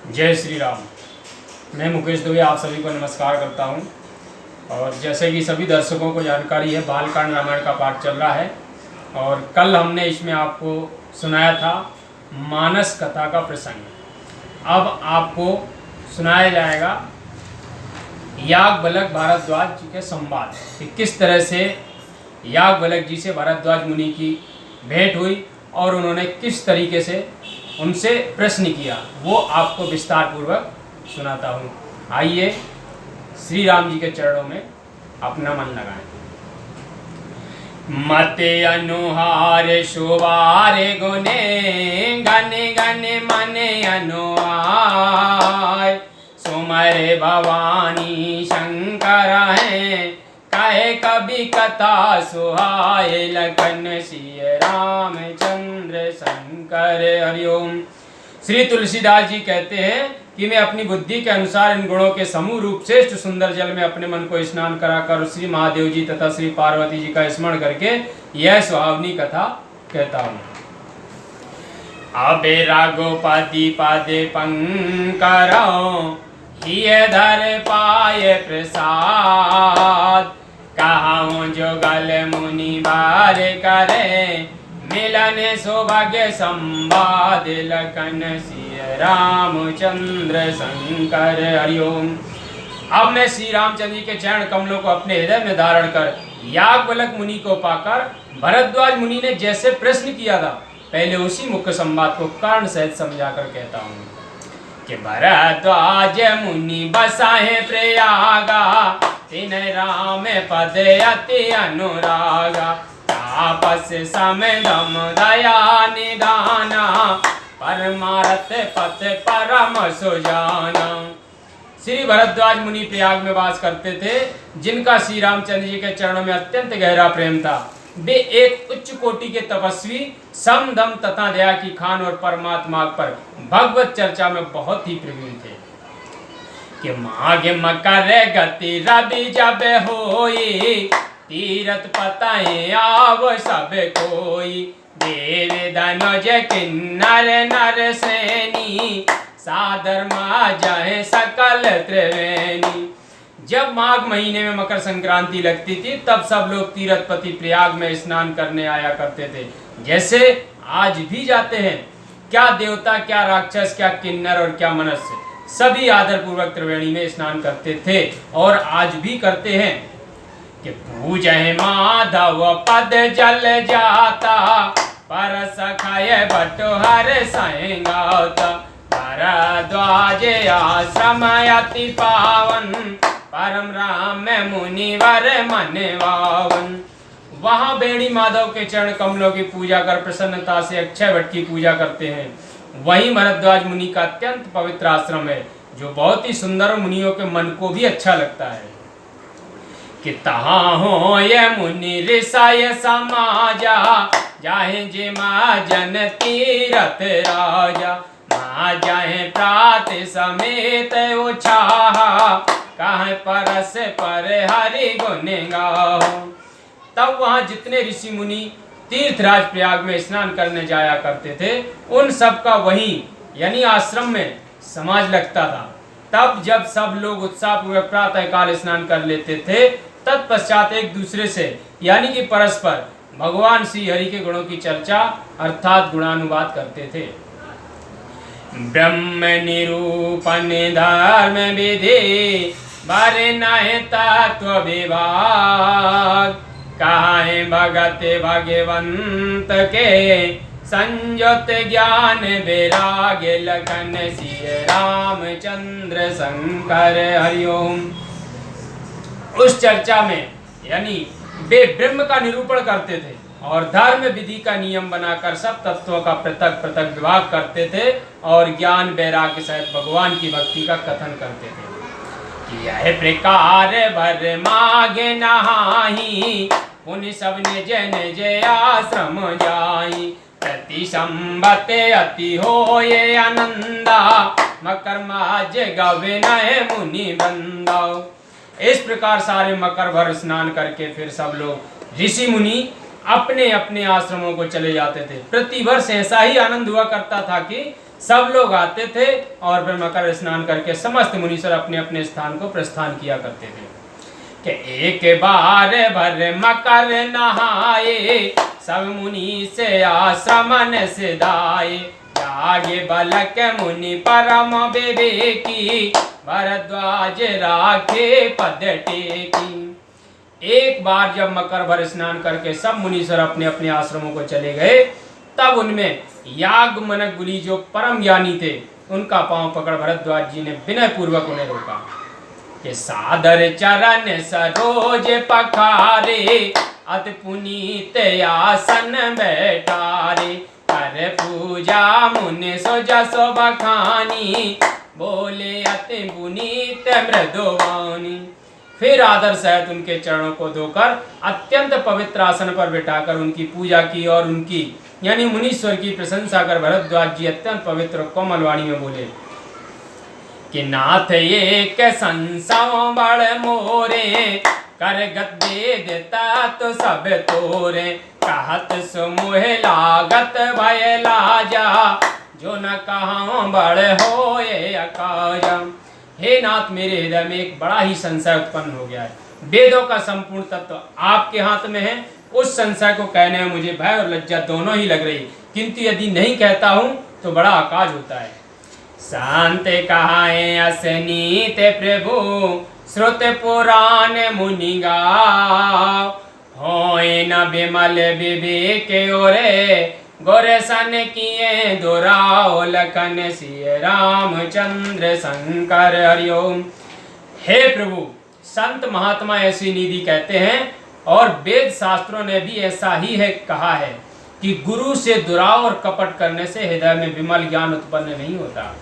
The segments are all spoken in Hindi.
जय श्री राम। मैं मुकेश दुबे आप सभी को नमस्कार करता हूं। और जैसे कि सभी दर्शकों को जानकारी है, बालकांड रामायण का पाठ चल रहा है और कल हमने इसमें आपको सुनाया था मानस कथा का प्रसंग। अब आपको सुनाया जाएगा याज्ञवल्क्य भारद्वाज जी के संवाद कि किस तरह से याज्ञवल्क्य जी से भारद्वाज मुनि की भेंट हुई और उन्होंने किस तरीके से उनसे प्रश्न किया, वो आपको विस्तार पूर्वक सुनाता हूँ। आइए श्री राम जी के चरणों में अपना मन लगाएं। मते अनुहार शुभारे गुने गने गने मने अनुहार सुमरे भवानी शंकर है कहे कभी कथा सुहाए लखन सिय रामचंद्र शंकर। हरिओम। श्री तुलसीदास जी कहते हैं कि मैं अपनी बुद्धि के अनुसार इन गुणों के समूह रूप श्रेष्ठ सुंदर जल में अपने मन को स्नान कराकर श्री महादेव जी तथा श्री पार्वती जी का स्मरण करके यह सुहावनी कथा कहता हूँ। अबे राघोपति पादे पंकरो हिय धर पाए प्रसाद कहाऊं जो गल मुनि बार करे मिलन सौभाग्य संवाद लखन सिय रामचंद्र शंकर। हरिओम। अब मैं श्री रामचंद्र जी के चरण कमलों को अपने हृदय में धारण कर याज्ञवल्क्य मुनि को पाकर भरद्वाज मुनि ने जैसे प्रश्न किया था, पहले उसी मुख्य संवाद को कारण सहित समझाकर कहता हूँ कि भरद्वाज मुनि बसाहे प्रयागा तीन राम पद अति अनुरागा तापस समदम दया निदाना परमारथ पथ परम सुजाना। श्री भरद्वाज मुनि प्रयाग में वास करते थे, जिनका श्री रामचंद्र जी के चरणों में अत्यंत गहरा प्रेम था। वे एक उच्च कोटि के तपस्वी, सम दम तथा दया की खान और परमात्मा पर भगवत चर्चा में बहुत ही प्रवीण थे। कि माघ मकर गति रवि जब होई तीरथ पताए आव सब कोई देव धनुज किन्नर नर सेनी सादर मा जाए सकल त्रिवेणी। जब माघ महीने में मकर संक्रांति लगती थी तब सब लोग तीर्थपति प्रयाग में स्नान करने आया करते थे, जैसे आज भी जाते हैं। क्या देवता, क्या राक्षस, क्या किन्नर और क्या मनुष्य, सभी आदर पूर्वक त्रिवेणी में स्नान करते थे और आज भी करते हैं। कि पूजय माधव पद जल जाता पर सखाय बटोहर साएंगाता भरद्वाज आश्रम अति पावन परम राम मुनिवर मन वावन। वहां बेणी माधव के चरण कमलों की पूजा कर प्रसन्नता से अक्षय वट की पूजा करते हैं। वही भरद्वाज मुनि का अत्यंत पवित्र आश्रम है, जो बहुत ही सुंदर मुनियों के मन को भी अच्छा लगता है। कि तहाँ हो ये मुनि ऋषय समाजा जाहे जे माँ जन तीरथ राजा माँ जाहे प्रात समेत उछाहा कहाँ परस पर हरि गुण गाहो। तब वहाँ जितने ऋषि मुनि तीर्थराज प्रयाग में स्नान करने जाया करते थे, उन सब का वहीं यानी आश्रम में समाज लगता था। तब जब सब लोग उत्साहपूर्वक प्रातः काल स्नान कर लेते थे, तत्पश्चात एक दूसरे से यानी कि परस्पर भगवान श्री हरि के गुणों की चर्चा अर्थात गुणानुवाद करते थे। ब्रह्म निरूपण धर्म विधि बारे नाहे तत्व विभाग कहाँ भगत भगवंत के संयुत ज्ञान वैराग लखन सिय रामचंद्र शंकर। हरिओम। उस चर्चा में यानी वे ब्रह्म का निरूपण करते थे और धर्म विधि का नियम बनाकर सब तत्वों का पृथक पृथक विभाग करते थे और ज्ञान वैराग्य सहित भगवान की भक्ति का कथन करते थे। यह प्रकार भर मागे नहाही पुनि सब निज निज आश्रम जाई प्रति संबत अति होये आनंदा मकर माज गवे नए मुनि बंदा। इस प्रकार सारे मकर भर स्नान करके फिर सब लोग ऋषि मुनि अपने अपने आश्रमों को चले जाते थे। प्रतिवर्ष ऐसा ही आनंद हुआ करता था कि सब लोग आते थे और फिर मकर स्नान करके समस्त मुनीश्वर अपने अपने स्थान को प्रस्थान किया करते थे। कि एक बार भर मकर नहाए, सब मुनि से आश्रमन सिधाए। जागे बालक मुनि परम विवेकी, भरद्वाज राखे पद टेकी। एक बार जब मकर भर स्नान करके सब मुनीश्वर अपने अपने आश्रमों को चले गए, तब उनमें याज्ञवल्क्य मुनि जो परम ज्ञानी थे, उनका पांव पकड़ भरद्वाज जी ने विनय पूर्वक उन्हें रोका कि सादर चरण सरोज पखारे, अति पुनीत आसन बैठारे। कर पूजा मुनि सो जसो बखानी, बोले अति पुनीत मृदुवानी। फिर आदर सहित उनके चरणों को धोकर अत्यंत पवित्र आसन पर बिठाकर उनकी पूजा की और उनकी यानी मुनीश्वर की प्रशंसा कर भरद्वाज जी अत्यंत पवित्र कोमल वाणी में बोले कि नाथ एक संसव बड़ मोरे, कर गद्दे देता तो सब तोरे। कहत सुमुह लागत भय लाजा, जो न कहा बड़ होए अकाजा। हे नाथ, मेरे हृदय में एक बड़ा ही संशय उत्पन्न हो गया है। वेदों का संपूर्ण तत्व आपके हाथ में है। उस संशय को कहने में मुझे भय और लज्जा दोनों ही लग रही, किंतु यदि नहीं कहता हूं तो बड़ा आकाश होता है। शांत कहाए असनीत प्रभु, श्रुत पुराण मुनि गाव। होए न विमल विवेक ओरे, गोरे सन किए दुराओ लखन सिय रामचंद्र शंकर हरिओम। हे प्रभु, संत महात्मा ऐसी निधि कहते हैं और वेद शास्त्रों ने भी ऐसा ही है कहा है कि गुरु से दुराव और कपट करने से हृदय में विमल ज्ञान उत्पन्न नहीं होता।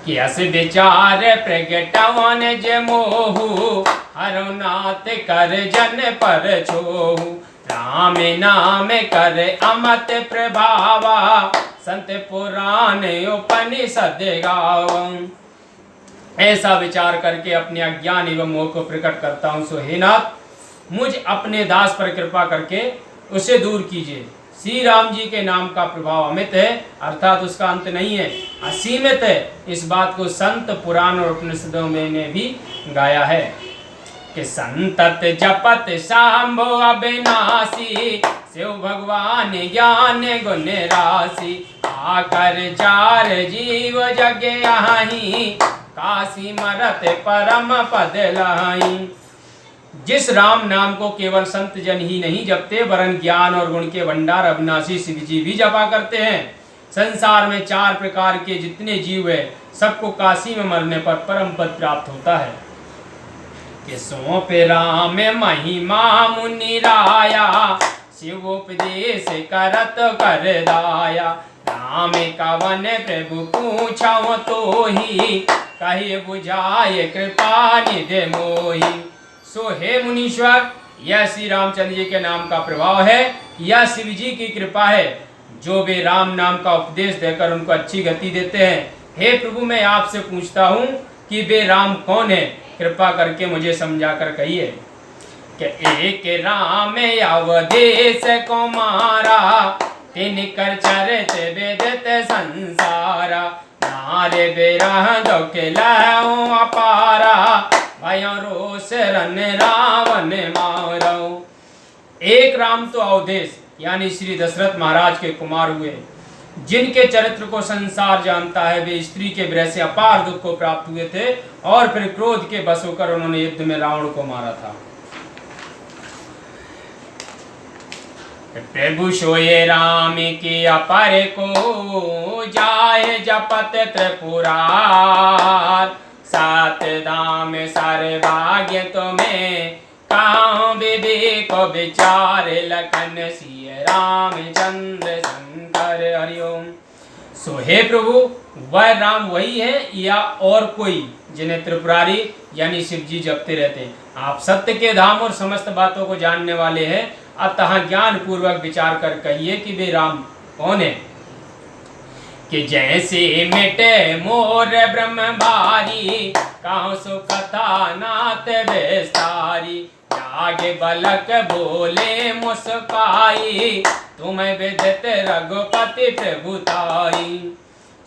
कि अस विचार प्रगटवन जे मोहु, हरुनाथ कर जन पर छोहु। राम नाम कर अमत प्रभावा, संत पुराण उपनिषद गावं। ऐसा विचार करके अपने अज्ञान एवं मोह को प्रकट करता हूँ। सो हे नाथ, मुझ अपने दास पर कृपा करके उसे दूर कीजिए। श्री राम जी के नाम का प्रभाव अमित है, अर्थात उसका अंत नहीं है, असीमित है। इस बात को संत पुराण और उपनिषदों में ने भी गाया है कि संतत जपत शाम्भो अविनाशी, शिव भगवान ज्ञान गुण राशि। आकर चार जीव जग आही, काशी मरत परम पद लाही। जिस राम नाम को केवल संत जन ही नहीं जपते, वरन ज्ञान और गुण के भंडार अविनाशी शिव जी भी जपा करते हैं। संसार में चार प्रकार के जितने जीव है, सबको काशी में मरने पर परम पद प्राप्त होता है। कि सौंपे राम महिमा मुनि राया, शिवोपदेश करत कर दाया। राम कवन प्रभु पूछो तो ही, कही बुझाए कृपा निधि मोही। सो हे मुनीश्वर, यह श्री रामचंद्र जी के नाम का प्रभाव है, यह शिव जी की कृपा है जो वे राम नाम का उपदेश देकर उनको अच्छी गति देते हैं। हे प्रभु, मैं आपसे पूछता हूँ कि वे राम कौन है, कृपा करके मुझे समझा कर कहिए। कि एक राम अवधेश को मारा, तिन कर चरित वेदत संसारा। नारे बेरह दुख लहु अपारा, भयो रोष रन रावण मारो। एक राम तो अवधेश यानी श्री दशरथ महाराज के कुमार हुए, जिनके चरित्र को संसार जानता है। वे स्त्री के विरह से अपार दुख को प्राप्त हुए थे और फिर क्रोध के बस होकर उन्होंने युद्ध में रावण को मारा था। प्रभु सोये राम की अपर को, जाए जपत त्रिपुरार। सात धाम सर्वभाग्य तुम्हें, कहाँ विवेक विचार लखन सिय रामचंद्र शंकर हरिओम। सो हे प्रभु, वह राम वही है या और कोई जिन्हें त्रिपुरारी यानी शिव जी जपते रहते हैं? आप सत्य के धाम और समस्त बातों को जानने वाले हैं, अतः ज्ञान पूर्वक विचार कर कहिए कि वे राम कौन है। कि जैसे मिटे मोर ब्रह्म भारी, कहो सो कथा नाथ विस्तारी। जागे बलक बोले मुस्काई, तुम्हें विदित रघुपति प्रभुताई।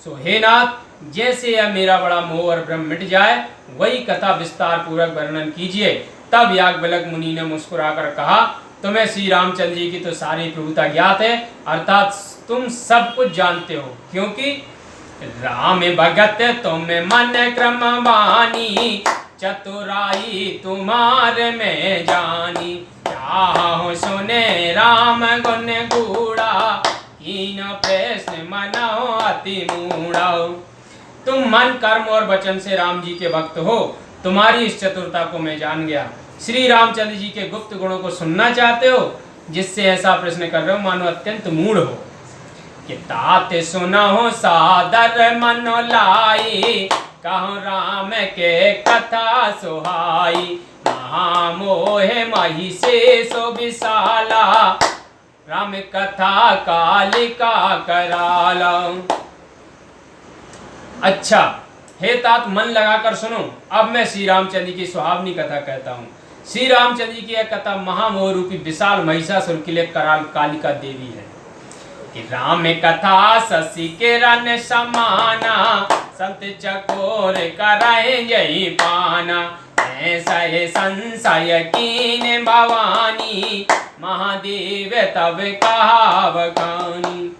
सो हे नाथ, जैसे यह मेरा बड़ा मोह और भ्रम मिट जाए वही कथा विस्तार पूर्वक वर्णन कीजिए। तब याज्ञवल्क्य मुनि ने मुस्कुराकर कहा, तुम्हें श्री रामचंद्र जी की तो सारी प्रभुता ज्ञात है, अर्थात तुम सब कुछ जानते हो, क्योंकि राम भगत तुम मन क्रम बानी, चतुराई तुम्हारे में जानी। चाहो सुने राम गुण गूढ़ा, कीन प्रश्न मनाओ अति मूढ़ाओ। तुम मन कर्म और वचन से राम जी के भक्त हो, तुम्हारी इस चतुरता को मैं जान गया। श्री रामचंद्र जी के गुप्त गुणों को सुनना चाहते हो, जिससे ऐसा प्रश्न कर रहे हो मानो अत्यंत मूढ़ हो। कि तात सुनो सादर मन लाई, कहूँ राम के कथा सुहाई। महामोह मही से सो विशाला, राम कथा कालिका कराला। अच्छा हे तात, मन लगाकर सुनो, अब मैं श्री रामचंद्र की सुहावनी कथा कहता हूँ। श्री रामचंद्र जी की यह कथा महामोह रूपी विशाल महिषासुर के लिए कराल कालिका देवी है। कि राम कथा शशि किरण समाना, संत चकोर कराए यही पाना। ऐसा संशय कीन भवानी, महादेव तब कहा बखानी।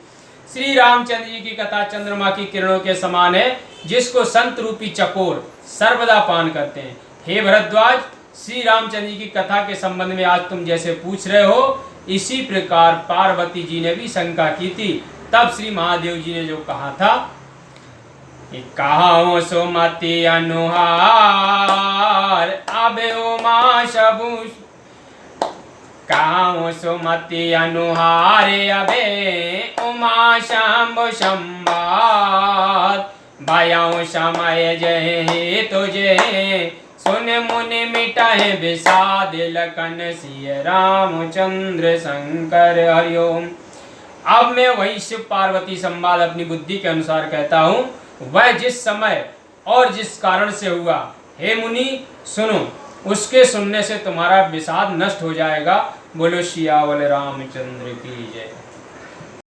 श्री रामचंद्र जी की कथा चंद्रमा की किरणों के समान है, जिसको संत रूपी चकोर सर्वदा पान करते हैं। हे भरद्वाज, श्री रामचंद्र जी की कथा के संबंध में आज तुम जैसे पूछ रहे हो, इसी प्रकार पार्वती जी ने भी शंका की थी। तब श्री महादेव जी ने जो कहा था, कहा सुमति अनुहार, अब उमा सबू। कहा सुमति अनुहार, अबे उमा शंभु संवाद। भयउ समय जय तुझे, सुन मुनि मिटाए विषाद। लखन सिय रामचंद्र शंकर हरिओम। अब मैं वही शिव पार्वती संवाद अपनी बुद्धि के अनुसार कहता हूँ, वह जिस समय और जिस कारण से हुआ। हे मुनि सुनो, उसके सुनने से तुम्हारा विषाद नष्ट हो जाएगा। बोलो सियावर रामचंद्र की जय।